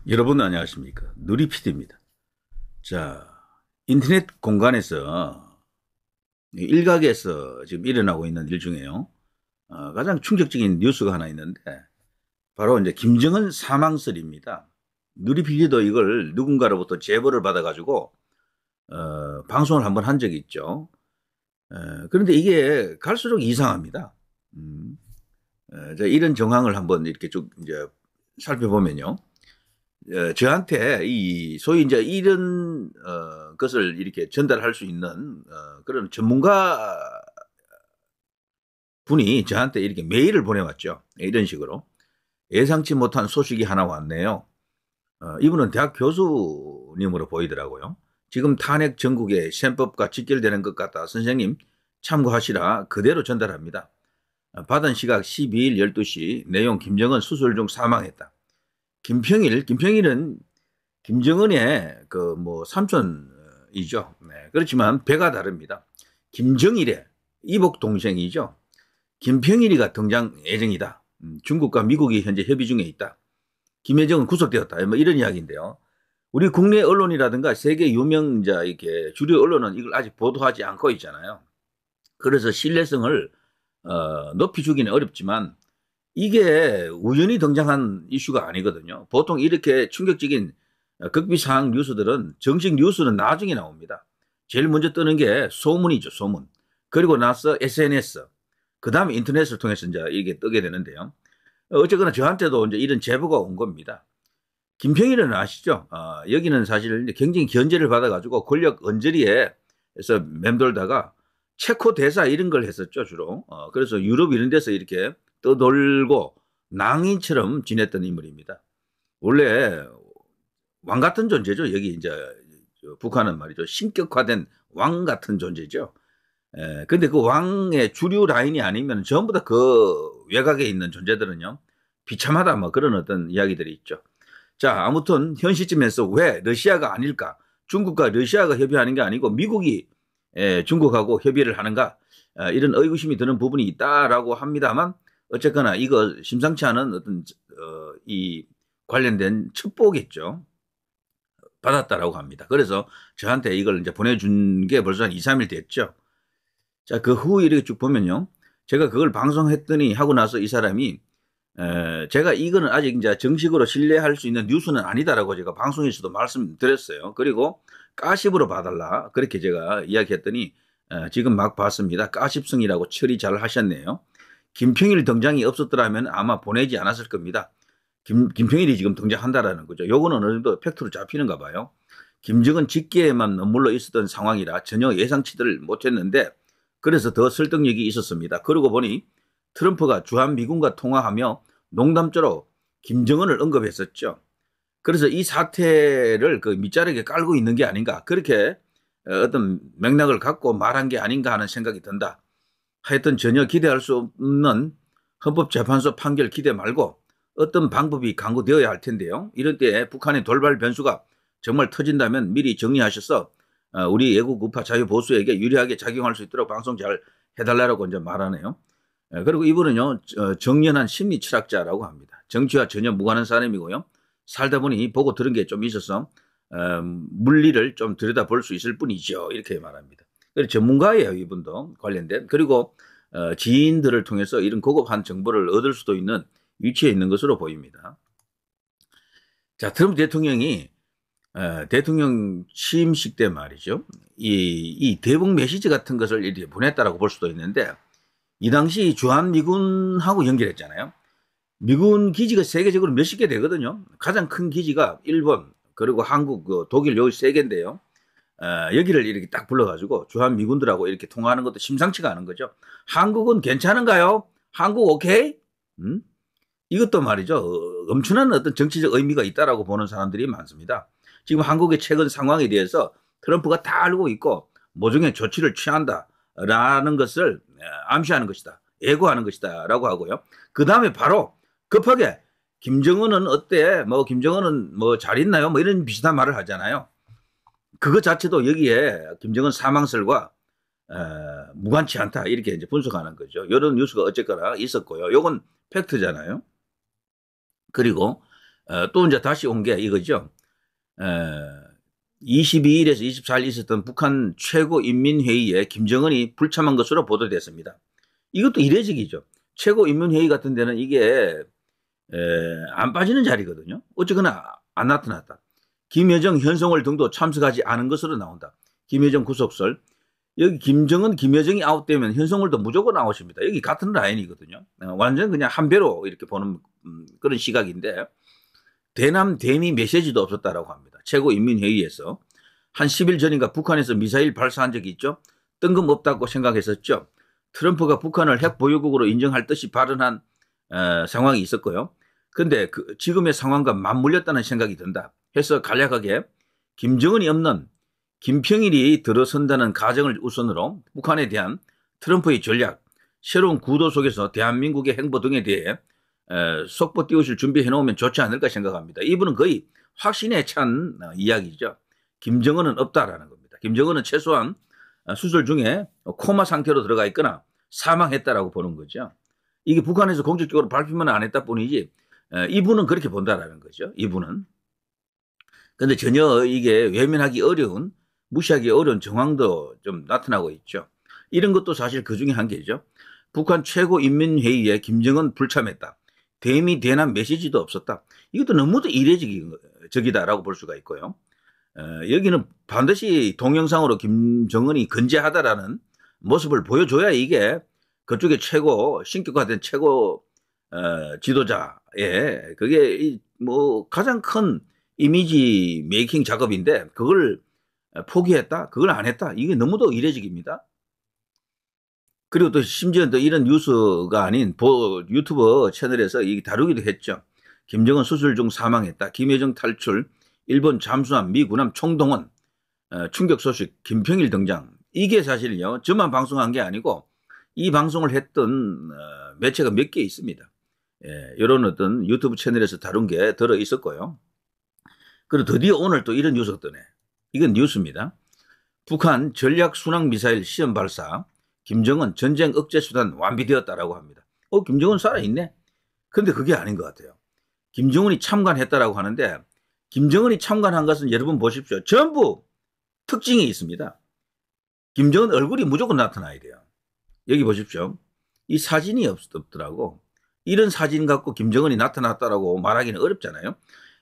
여러분 안녕하십니까? 누리PD입니다. 자, 인터넷 공간에서 일각에서 지금 일어나고 있는 일 중에요. 가장 충격적인 뉴스가 하나 있는데 바로 이제 김정은 사망설입니다. 누리PD도 이걸 누군가로부터 제보를 받아가지고 방송을 한번 한 적이 있죠. 그런데 이게 갈수록 이상합니다. 자, 이런 정황을 한번 이렇게 쭉 이제 살펴보면요. 저한테 이 소위 이제 이런 것을 이렇게 전달할 수 있는 그런 전문가 분이 저한테 이렇게 메일을 보내왔죠. 이런 식으로 예상치 못한 소식이 하나 왔네요. 이분은 대학 교수님으로 보이더라고요. 지금 탄핵 전국의 셈법과 직결되는 것 같다. 선생님 참고하시라 그대로 전달합니다. 받은 시각 12일 12시 내용 김정은 수술 중 사망했다. 김평일은 김정은의 그 뭐 삼촌이죠. 네. 그렇지만 배가 다릅니다. 김정일의 이복 동생이죠. 김평일이가 등장 예정이다. 중국과 미국이 현재 협의 중에 있다. 김여정은 구속되었다. 뭐 이런 이야기인데요. 우리 국내 언론이라든가 세계 유명자 이렇게 주류 언론은 이걸 아직 보도하지 않고 있잖아요. 그래서 신뢰성을 높이 주기는 어렵지만 이게 우연히 등장한 이슈가 아니거든요. 보통 이렇게 충격적인 극비사항 뉴스들은 정식 뉴스는 나중에 나옵니다. 제일 먼저 뜨는 게 소문이죠, 소문. 그리고 나서 SNS, 그 다음에 인터넷을 통해서 이제 이게 뜨게 되는데요. 어쨌거나 저한테도 이제 이런 제보가 온 겁니다. 김평일은 아시죠? 여기는 사실 굉장히 견제를 받아가지고 권력 언저리에서 맴돌다가 체코 대사 이런 걸 했었죠, 주로. 그래서 유럽 이런 데서 이렇게 떠돌고 낭인처럼 지냈던 인물입니다. 원래 왕 같은 존재죠. 여기 이제 북한은 말이죠. 신격화된 왕 같은 존재죠. 근데 그 왕의 주류 라인이 아니면 전부 다 그 외곽에 있는 존재들은요. 비참하다 뭐 그런 어떤 이야기들이 있죠. 자, 아무튼 현 시점에서 왜 러시아가 아닐까? 중국과 러시아가 협의하는 게 아니고 미국이 중국하고 협의를 하는가? 이런 의구심이 드는 부분이 있다라고 합니다만 어쨌거나 이거 심상치 않은 어떤 이 관련된 첩보겠죠. 받았다라고 합니다. 그래서 저한테 이걸 이제 보내준 게 벌써 한 2, 3일 됐죠. 자, 그 후 이렇게 쭉 보면요. 제가 그걸 방송했더니 하고 나서 이 사람이 제가 이거는 아직 이제 정식으로 신뢰할 수 있는 뉴스는 아니다라고 제가 방송에서도 말씀드렸어요. 그리고 가십으로 봐달라. 그렇게 제가 이야기했더니 지금 막 봤습니다. 가십성이라고 처리 잘 하셨네요. 김평일 등장이 없었더라면 아마 보내지 않았을 겁니다. 김평일이 지금 등장한다라는 거죠. 요거는 어느 정도 팩트로 잡히는가 봐요. 김정은 직계에만 머물러 있었던 상황이라 전혀 예상치를 못했는데 그래서 더 설득력이 있었습니다. 그러고 보니 트럼프가 주한미군과 통화하며 농담조로 김정은을 언급했었죠. 그래서 이 사태를 그 밑자락에 깔고 있는 게 아닌가 그렇게 어떤 맥락을 갖고 말한 게 아닌가 하는 생각이 든다. 하여튼 전혀 기대할 수 없는 헌법재판소 판결 기대 말고 어떤 방법이 강구되어야 할 텐데요. 이럴 때 북한의 돌발 변수가 정말 터진다면 미리 정리하셔서 우리 애국 우파 자유보수에게 유리하게 작용할 수 있도록 방송 잘 해달라고 이제 말하네요. 그리고 이분은요 정연한 심리 철학자라고 합니다. 정치와 전혀 무관한 사람이고요. 살다 보니 보고 들은 게 좀 있어서 물리를 좀 들여다볼 수 있을 뿐이죠. 이렇게 말합니다. 전문가예요, 이분도 관련된. 그리고 지인들을 통해서 이런 고급한 정보를 얻을 수도 있는 위치에 있는 것으로 보입니다. 자, 트럼프 대통령이 대통령 취임식 때 말이죠. 이 대북 메시지 같은 것을 이렇게 보냈다라고 볼 수도 있는데 이 당시 주한미군하고 연결했잖아요. 미군 기지가 세계적으로 몇십 개 되거든요. 가장 큰 기지가 일본, 그리고 한국, 독일 여기 세 개인데요. 여기를 이렇게 딱 불러가지고 주한미군들하고 이렇게 통화하는 것도 심상치가 않은 거죠. 한국은 괜찮은가요? 한국 오케이? 이것도 말이죠. 엄청난 어떤 정치적 의미가 있다라고 보는 사람들이 많습니다. 지금 한국의 최근 상황에 대해서 트럼프가 다 알고 있고 모종의 조치를 취한다라는 것을 암시하는 것이다. 예고하는 것이다라고 하고요. 그 다음에 바로 급하게 김정은은 어때? 뭐 김정은은 뭐 잘 있나요? 뭐 이런 비슷한 말을 하잖아요. 그것 자체도 여기에 김정은 사망설과 무관치 않다 이렇게 이제 분석하는 거죠. 이런 뉴스가 어쨌거나 있었고요. 이건 팩트잖아요. 그리고 또 이제 다시 온 게 이거죠. 22일에서 24일 있었던 북한 최고인민회의에 김정은이 불참한 것으로 보도됐습니다. 이것도 이례적이죠. 최고인민회의 같은 데는 이게 안 빠지는 자리거든요. 어쨌거나 안 나타났다. 김여정, 현성월 등도 참석하지 않은 것으로 나온다. 김여정 구속설. 여기 김정은, 김여정이 아웃되면 현성월도 무조건 아웃입니다. 여기 같은 라인이거든요. 완전 그냥 한 배로 이렇게 보는 그런 시각인데 대남 대미 메시지도 없었다라고 합니다. 최고인민회의에서 한 10일 전인가 북한에서 미사일 발사한 적이 있죠. 뜬금없다고 생각했었죠. 트럼프가 북한을 핵 보유국으로 인정할 듯이 발언한 상황이 있었고요. 그런데 지금의 상황과 맞물렸다는 생각이 든다 해서 간략하게 김정은이 없는 김평일이 들어선다는 가정을 우선으로 북한에 대한 트럼프의 전략, 새로운 구도 속에서 대한민국의 행보 등에 대해 속보 띄우실 준비해 놓으면 좋지 않을까 생각합니다. 이분은 거의 확신에 찬 이야기죠. 김정은은 없다라는 겁니다. 김정은은 최소한 수술 중에 코마 상태로 들어가 있거나 사망했다라고 보는 거죠. 이게 북한에서 공식적으로 발표만 안 했다 뿐이지 이분은 그렇게 본다라는 거죠. 이분은. 그런데 전혀 이게 외면하기 어려운, 무시하기 어려운 정황도 좀 나타나고 있죠. 이런 것도 사실 그 중에 한 개죠. 북한 최고인민회의에 김정은 불참했다. 대미 대남 메시지도 없었다. 이것도 너무도 이례적이다라고 볼 수가 있고요. 여기는 반드시 동영상으로 김정은이 건재하다라는 모습을 보여줘야 이게 그쪽에 최고 신격화된 최고 지도자의 그게 뭐 가장 큰 이미지 메이킹 작업인데 그걸 포기했다, 그걸 안 했다. 이게 너무도 이례적입니다. 그리고 또 심지어 또 이런 뉴스가 아닌 유튜브 채널에서 이게 다루기도 했죠. 김정은 수술 중 사망했다. 김여정 탈출, 일본 잠수함, 미 군함 총동원, 충격 소식, 김평일 등장. 이게 사실요. 저만 방송한 게 아니고 이 방송을 했던 매체가 몇 개 있습니다. 이런 어떤 유튜브 채널에서 다룬 게 들어 있었고요. 그리고 드디어 오늘 또 이런 뉴스가 뜨네. 이건 뉴스입니다. 북한 전략 순항 미사일 시험 발사, 김정은 전쟁 억제 수단 완비되었다라고 합니다. 김정은 살아있네. 근데 그게 아닌 것 같아요. 김정은이 참관했다라고 하는데 김정은이 참관한 것은 여러분 보십시오. 전부 특징이 있습니다. 김정은 얼굴이 무조건 나타나야 돼요. 여기 보십시오. 이 사진이 없더라고. 이런 사진 갖고 김정은이 나타났다라고 말하기는 어렵잖아요.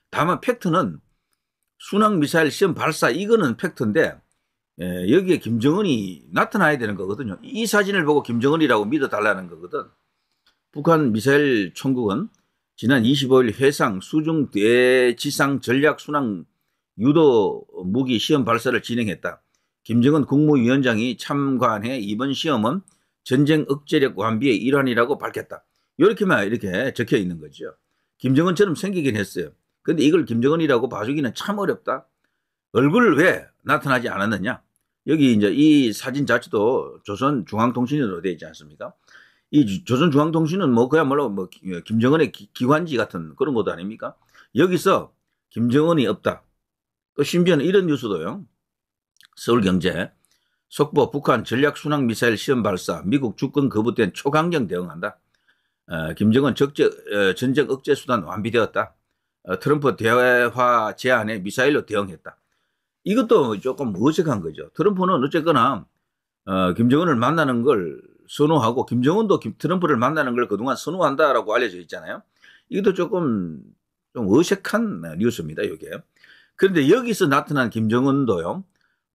다만 팩트는 순항 미사일 시험 발사 이거는 팩트인데 여기에 김정은이 나타나야 되는 거거든요. 이 사진을 보고 김정은이라고 믿어달라는 거거든. 북한 미사일 총국은 지난 25일 해상 수중 대지상 전략 순항 유도 무기 시험 발사를 진행했다. 김정은 국무위원장이 참관해 이번 시험은 전쟁 억제력 완비의 일환이라고 밝혔다. 이렇게만 이렇게 적혀 있는 거죠. 김정은처럼 생기긴 했어요. 근데 이걸 김정은이라고 봐주기는 참 어렵다. 얼굴을 왜 나타나지 않았느냐? 여기 이제 이 사진 자체도 조선중앙통신으로 되어 있지 않습니까? 이 조선중앙통신은 뭐 그야말로 뭐 김정은의 기관지 같은 그런 것도 아닙니까? 여기서 김정은이 없다. 또 심지어는 이런 뉴스도요. 서울경제 속보 북한 전략 순항 미사일 시험 발사 미국 주권 거부된 초강경 대응한다. 김정은 전쟁 억제 수단 완비되었다. 트럼프 대화 제안에 미사일로 대응했다. 이것도 조금 어색한 거죠. 트럼프는 어쨌거나 김정은을 만나는 걸 선호하고 김정은도 트럼프를 만나는 걸 그동안 선호한다라고 알려져 있잖아요. 이것도 조금 좀 어색한 뉴스입니다. 이게. 그런데 여기서 나타난 김정은도요.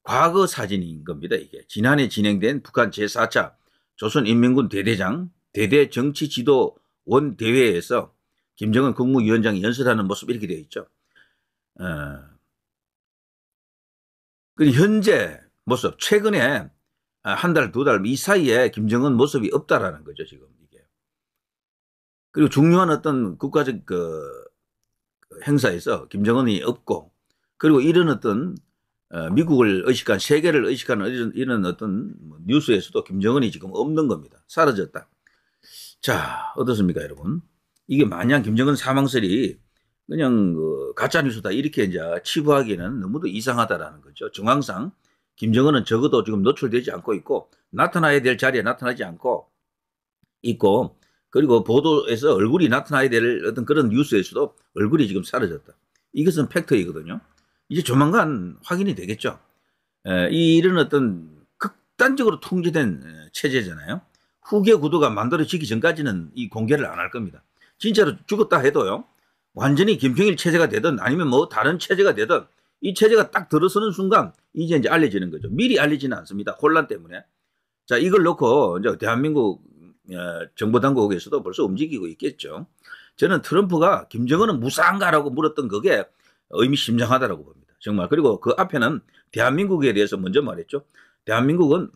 과거 사진인 겁니다. 이게 지난해 진행된 북한 제4차 조선인민군 대대장 대대 정치지도원 대회에서 김정은 국무위원장이 연설하는 모습 이렇게 되어 있죠. 그 현재 모습 최근에 한 달, 두 달 이 사이에 김정은 모습이 없다라는 거죠. 지금 이게. 그리고 중요한 어떤 국가적 행사에서 김정은이 없고 그리고 이런 어떤 미국을 의식한 세계를 의식하는 이런 어떤 뉴스에서도 김정은이 지금 없는 겁니다. 사라졌다. 자, 어떻습니까, 여러분? 이게 마냥 김정은 사망설이 그냥 가짜 뉴스다 이렇게 이제 치부하기는 너무도 이상하다라는 거죠. 정황상 김정은은 적어도 지금 노출되지 않고 있고 나타나야 될 자리에 나타나지 않고 있고 그리고 보도에서 얼굴이 나타나야 될 어떤 그런 뉴스에서도 얼굴이 지금 사라졌다. 이것은 팩트이거든요. 이제 조만간 확인이 되겠죠. 이런 어떤 극단적으로 통제된 체제잖아요. 후계 구도가 만들어지기 전까지는 이 공개를 안 할 겁니다. 진짜로 죽었다 해도요. 완전히 김평일 체제가 되든 아니면 뭐 다른 체제가 되든 이 체제가 딱 들어서는 순간 이제 알려지는 거죠. 미리 알리지는 않습니다. 혼란 때문에. 자, 이걸 놓고 이제 대한민국 정보당국에서도 벌써 움직이고 있겠죠. 저는 트럼프가 김정은은 무사한가라고 물었던 그게 의미심장하다고 봅니다. 정말. 그리고 그 앞에는 대한민국에 대해서 먼저 말했죠. 대한민국은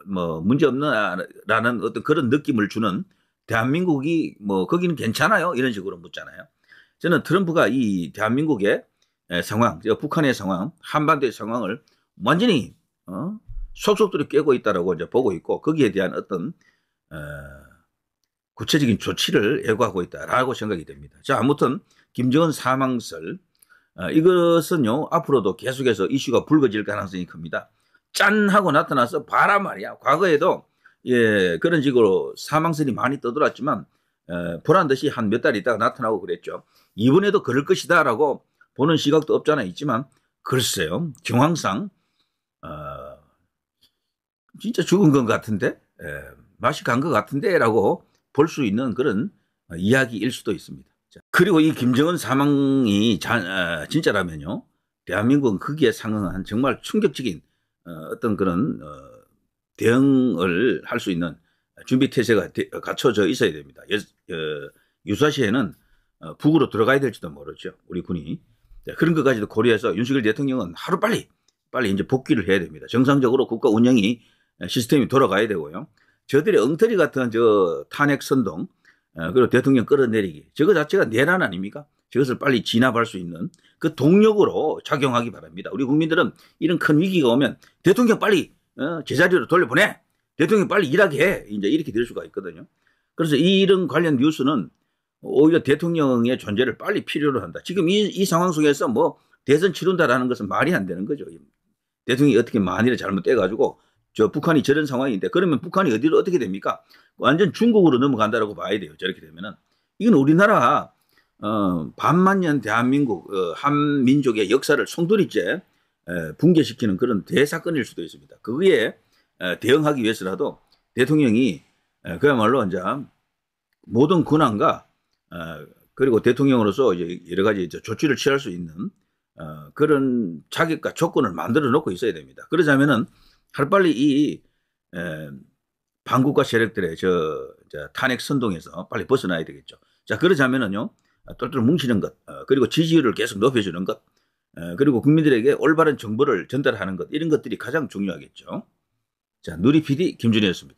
뭐 문제 없나라는 어떤 그런 느낌을 주는 대한민국이 뭐 거기는 괜찮아요 이런 식으로 묻잖아요. 저는 트럼프가 이 대한민국의 상황, 북한의 상황, 한반도의 상황을 완전히 속속들이 깨고 있다라고 이제 보고 있고 거기에 대한 어떤 구체적인 조치를 예고하고 있다라고 생각이 됩니다. 자, 아무튼 김정은 사망설 이것은요 앞으로도 계속해서 이슈가 불거질 가능성이 큽니다. 짠 하고 나타나서 봐라 말이야. 과거에도 그런 식으로 사망설이 많이 떠돌았지만 보란 듯이 한 몇 달 있다가 나타나고 그랬죠. 이번에도 그럴 것이다라고 보는 시각도 없잖아 있지만 글쎄요. 정황상 진짜 죽은 것 같은데 맛이 간 것 같은데 라고 볼 수 있는 그런 이야기일 수도 있습니다. 자, 그리고 이 김정은 사망이 진짜라면요. 대한민국은 거기에 상응한 정말 충격적인 어떤 그런 대응을 할 수 있는 준비 태세가 갖춰져 있어야 됩니다. 유사시에는 북으로 들어가야 될지도 모르죠. 우리 군이. 그런 것까지도 고려해서 윤석열 대통령은 하루빨리 이제 복귀를 해야 됩니다. 정상적으로 국가 운영이 시스템이 돌아가야 되고요. 저들의 엉터리 같은 저 탄핵 선동 그리고 대통령 끌어내리기 저거 자체가 내란 아닙니까? 저것을 빨리 진압할 수 있는 그 동력으로 작용하기 바랍니다. 우리 국민들은 이런 큰 위기가 오면 대통령 빨리 제자리로 돌려보내. 대통령 빨리 일하게 해. 이제 이렇게 될 수가 있거든요. 그래서 이런 관련 뉴스는 오히려 대통령의 존재를 빨리 필요로 한다. 지금 이 상황 속에서 뭐 대선 치른다라는 것은 말이 안 되는 거죠. 대통령이 어떻게 만일에 잘못돼가지고 저 북한이 저런 상황인데 그러면 북한이 어디로 어떻게 됩니까? 완전 중국으로 넘어간다라고 봐야 돼요. 저렇게 되면은 이건 우리나라 반만년 대한민국 한민족의 역사를 송두리째 붕괴시키는 그런 대사건일 수도 있습니다. 그거에 대응하기 위해서라도 대통령이 그야말로 이제 모든 권한과 그리고 대통령으로서 이제 여러 가지 조치를 취할 수 있는 그런 자격과 조건을 만들어 놓고 있어야 됩니다. 그러자면은 하루빨리 이 반국가 세력들의 저 탄핵 선동에서 빨리 벗어나야 되겠죠. 자, 그러자면은요 똘똘 뭉치는 것, 그리고 지지율을 계속 높여주는 것, 그리고 국민들에게 올바른 정보를 전달하는 것 이런 것들이 가장 중요하겠죠. 자, 누리 PD 김준희였습니다.